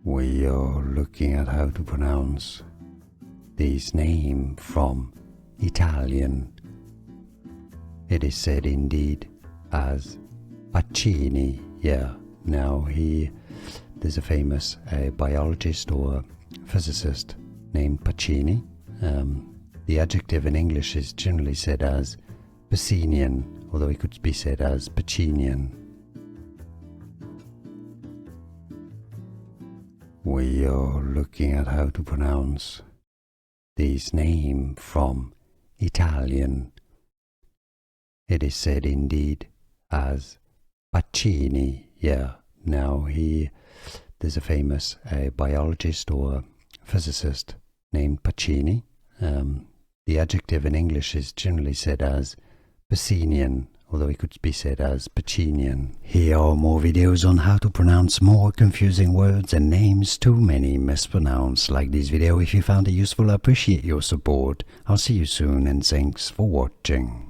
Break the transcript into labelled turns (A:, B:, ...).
A: We are looking at how to pronounce this name from Italian. It is said indeed as Pacini. Yeah, now there's a famous biologist or physicist named Pacini. The adjective in English is generally said as Pacinian, although it could be said as Pacinian. We are looking at how to pronounce this name from Italian. It is said indeed as Pacini. Yeah, now there's a famous biologist or physicist named Pacini. The adjective in English is generally said as Pacinian, although it could be said as Pacinian. Here are more videos on how to pronounce more confusing words and names too many mispronounced. Like this video if you found it useful. I appreciate your support. I'll see you soon and thanks for watching.